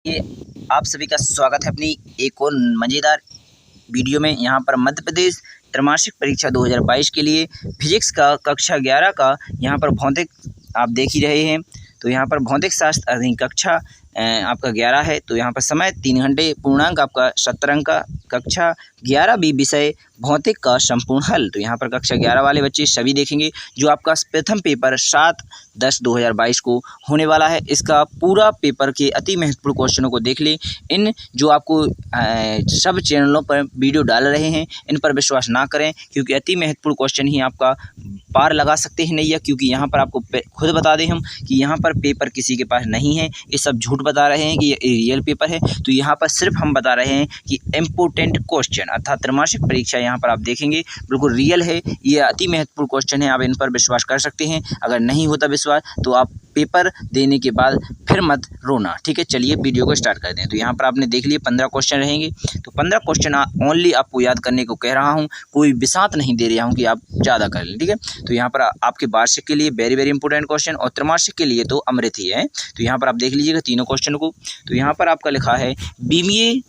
ये आप सभी का स्वागत है अपनी एक और मज़ेदार वीडियो में। यहाँ पर मध्य प्रदेश त्रैमासिक परीक्षा 2022 के लिए फिजिक्स का कक्षा 11 का यहाँ पर भौतिक आप देख ही रहे हैं। तो यहाँ पर भौतिक शास्त्र अधिक कक्षा आपका 11 है। तो यहाँ पर समय 3 घंटे, पूर्णांक आपका 17 अंक का, कक्षा 11 भी विषय भौतिक का संपूर्ण हल। तो यहाँ पर कक्षा 11 वाले बच्चे सभी देखेंगे जो आपका प्रथम पेपर 7/10/2022 को होने वाला है। इसका पूरा पेपर के अति महत्वपूर्ण क्वेश्चनों को देख लें। इन जो आपको सब चैनलों पर वीडियो डाल रहे हैं इन पर विश्वास ना करें, क्योंकि अति महत्वपूर्ण क्वेश्चन ही आपका पार लगा सकते हैं नैया। क्योंकि यहाँ पर आपको खुद बता दें हम कि यहाँ पर पेपर किसी के पास नहीं है, ये सब झूठ बता रहे हैं कि ये रियल पेपर है। तो यहाँ पर सिर्फ हम बता रहे हैं कि इम्पोर्टेंट क्वेश्चन अर्थात त्रैमासिक परीक्षा यहाँ पर आप देखेंगे बिल्कुल रियल है। ये अति महत्वपूर्ण क्वेश्चन है, आप इन पर विश्वास कर सकते हैं। अगर नहीं होता विश्वास तो आप पेपर देने के बाद फिर मत रोना, ठीक है। चलिए वीडियो को स्टार्ट कर दें। तो यहाँ पर आपने देख लिए 15 क्वेश्चन रहेंगे। तो 15 क्वेश्चन ओनली आपको याद करने को कह रहा हूँ, कोई बिसात नहीं दे रहा हूँ कि आप ज़्यादा कर लें, ठीक है। तो यहाँ पर आपके वार्षिक के लिए वेरी वेरी इंपॉर्टेंट क्वेश्चन और त्रैमासिक के लिए तो अमृत ही है। तो यहाँ पर आप देख लीजिएगा तीनों क्वेश्चन को। तो यहाँ पर आपका लिखा है बीमीय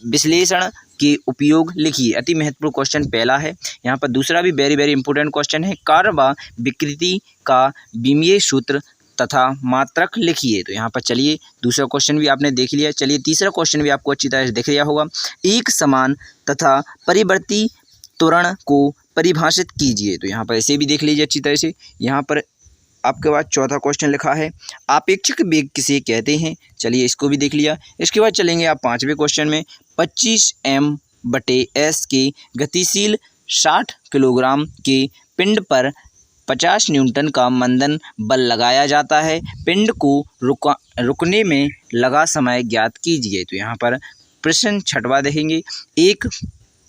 विश्लेषण के उपयोग लिखिए। अति महत्वपूर्ण क्वेश्चन पहला है। यहाँ पर दूसरा भी वेरी वेरी इंपॉर्टेंट क्वेश्चन है, कार्य व विकृति का बीमीय सूत्र तथा मात्रक लिखिए। तो यहाँ पर चलिए दूसरा क्वेश्चन भी आपने देख लिया। चलिए तीसरा क्वेश्चन भी आपको अच्छी तरह से दिख लिया होगा। एक समान तथा परिवर्ती त्वरण को परिभाषित कीजिए। तो यहाँ पर ऐसे भी देख लीजिए अच्छी तरह से। यहाँ पर आपके बाद चौथा क्वेश्चन लिखा है आपेक्षिक वेग किसे कहते हैं। चलिए इसको भी देख लिया। इसके बाद चलेंगे आप पाँचवें क्वेश्चन में 25 m/s के गतिशील 60 किलोग्राम के पिंड पर 50 न्यूटन का मंदन बल लगाया जाता है। पिंड को रुकने में लगा समय ज्ञात कीजिए। तो यहाँ पर प्रश्न छठवां देखेंगे, एक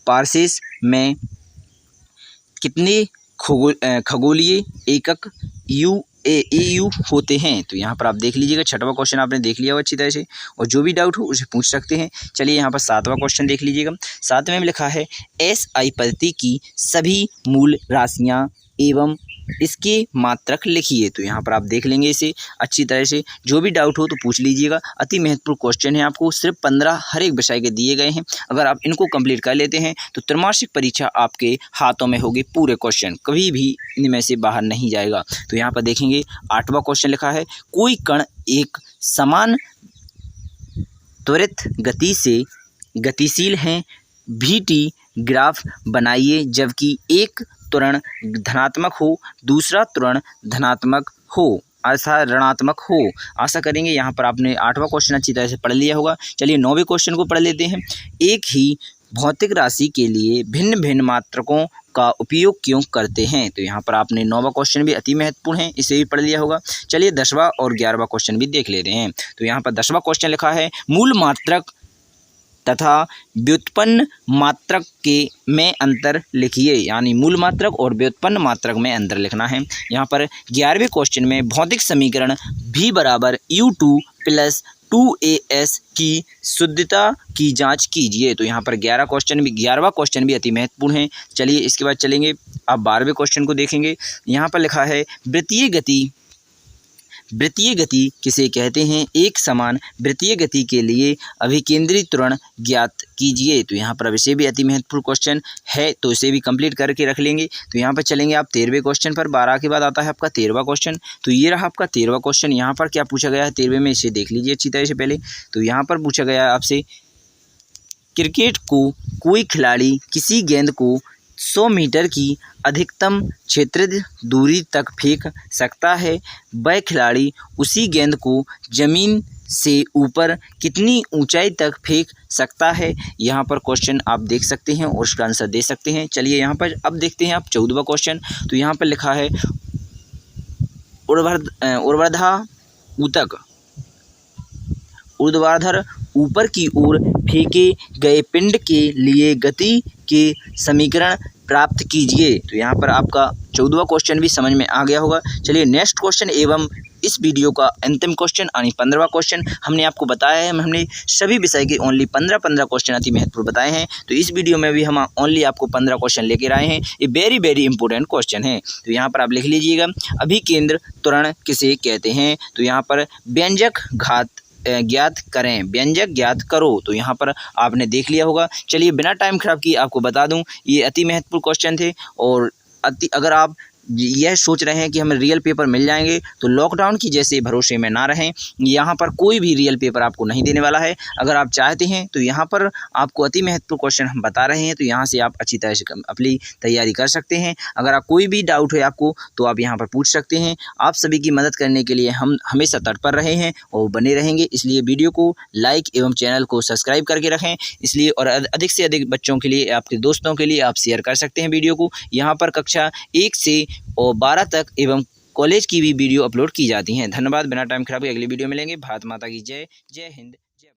पारसेस में कितने खगोलीय एकक EU होते हैं। तो यहाँ पर आप देख लीजिएगा, छठवां क्वेश्चन आपने देख लिया हो अच्छी तरह से, और जो भी डाउट हो उसे पूछ सकते हैं। चलिए यहाँ पर सातवां क्वेश्चन देख लीजिएगा। सातवें में लिखा है SI पद्धति की सभी मूल राशियाँ एवं इसके मात्रक लिखिए। तो यहाँ पर आप देख लेंगे इसे अच्छी तरह से, जो भी डाउट हो तो पूछ लीजिएगा। अति महत्वपूर्ण क्वेश्चन है, आपको सिर्फ 15 हर एक विषय के दिए गए हैं। अगर आप इनको कंप्लीट कर लेते हैं तो त्रैमासिक परीक्षा आपके हाथों में होगी। पूरे क्वेश्चन कभी भी इनमें से बाहर नहीं जाएगा। तो यहाँ पर देखेंगे आठवां क्वेश्चन लिखा है कोई कण एक समान त्वरित गति से गतिशील है, VT ग्राफ बनाइए जबकि एक त्वरण धनात्मक हो दूसरा त्वरण धनात्मक हो अर्थात ऋणात्मक हो। आशा करेंगे यहाँ पर आपने आठवां क्वेश्चन अच्छी तरह से पढ़ लिया होगा। चलिए 9वें क्वेश्चन को पढ़ लेते हैं। एक ही भौतिक राशि के लिए भिन्न भिन्न मात्रकों का उपयोग क्यों करते हैं। तो यहाँ पर आपने 9वां क्वेश्चन भी अति महत्वपूर्ण है, इसे भी पढ़ लिया होगा। चलिए 10वां और 11वां क्वेश्चन भी देख लेते हैं। तो यहाँ पर 10वां क्वेश्चन लिखा है मूल मात्रक तथा व्युत्पन्न मात्रक के में अंतर लिखिए। यानी मूल मात्रक और व्युत्पन्न मात्रक में अंतर लिखना है। यहाँ पर 11वें क्वेश्चन में भौतिक समीकरण V = U2 + 2AS की शुद्धता की जांच कीजिए। तो यहाँ पर 11वां क्वेश्चन भी अति महत्वपूर्ण है। चलिए इसके बाद चलेंगे आप 12वें क्वेश्चन को देखेंगे। यहाँ पर लिखा है वृत्तीय गति किसे कहते हैं। एक समान वृत्तीय गति के लिए अभिकेंद्री त्वरण ज्ञात कीजिए। तो यहाँ पर इसे भी अति महत्वपूर्ण क्वेश्चन है, तो इसे भी कंप्लीट करके रख लेंगे। तो यहाँ पर चलेंगे आप 13वें क्वेश्चन पर। 12 के बाद आता है आपका 13वां क्वेश्चन। तो ये रहा आपका 13वां क्वेश्चन। यहाँ पर क्या पूछा गया है 13वें में, इसे देख लीजिए अच्छी तरह से पहले। तो यहाँ पर पूछा गया है आपसे क्रिकेट को कोई खिलाड़ी किसी गेंद को 100 मीटर की अधिकतम क्षेत्रीय दूरी तक फेंक सकता है, वह खिलाड़ी उसी गेंद को जमीन से ऊपर कितनी ऊंचाई तक फेंक सकता है। यहाँ पर क्वेश्चन आप देख सकते हैं और उसका आंसर दे सकते हैं। चलिए यहाँ पर अब देखते हैं आप 14वां क्वेश्चन। तो यहाँ पर लिखा है ऊर्ध्वाधर ऊपर की ओर फेंके गए पिंड के लिए गति के समीकरण प्राप्त कीजिए। तो यहाँ पर आपका 14वां क्वेश्चन भी समझ में आ गया होगा। चलिए नेक्स्ट क्वेश्चन एवं इस वीडियो का अंतिम क्वेश्चन यानी 15वां क्वेश्चन हमने आपको बताया है। हमने सभी विषय के ओनली 15 क्वेश्चन अति महत्वपूर्ण बताए हैं। तो इस वीडियो में भी हम ओनली आपको 15 क्वेश्चन लेकर आए हैं। ये वेरी वेरी इंपॉर्टेंट क्वेश्चन है। तो यहाँ पर आप लिख लीजिएगा, अभिकेंद्र त्वरण किसे कहते हैं? तो यहाँ पर व्यंजक घात ज्ञात करें, व्यंजक ज्ञात करो। तो यहाँ पर आपने देख लिया होगा। चलिए बिना टाइम खराब किए आपको बता दूं, ये अति महत्वपूर्ण क्वेश्चन थे। और अगर आप यह सोच रहे हैं कि हमें रियल पेपर मिल जाएंगे तो लॉकडाउन की जैसे भरोसे में ना रहें। यहाँ पर कोई भी रियल पेपर आपको नहीं देने वाला है। अगर आप चाहते हैं तो यहाँ पर आपको अति महत्वपूर्ण क्वेश्चन हम बता रहे हैं, तो यहाँ से आप अच्छी तरह से अपनी तैयारी कर सकते हैं। अगर आप कोई भी डाउट है आपको तो आप यहाँ पर पूछ सकते हैं। आप सभी की मदद करने के लिए हम हमेशा तत्पर रहे हैं और बने रहेंगे। इसलिए वीडियो को लाइक एवं चैनल को सब्सक्राइब करके रखें। इसलिए और अधिक से अधिक बच्चों के लिए, आपके दोस्तों के लिए आप शेयर कर सकते हैं वीडियो को। यहाँ पर कक्षा 1 से और 12 तक एवं कॉलेज की भी वीडियो अपलोड की जाती हैं। धन्यवाद। बिना टाइम खराब के अगली वीडियो मिलेंगे। भारत माता की जय। जय हिंद।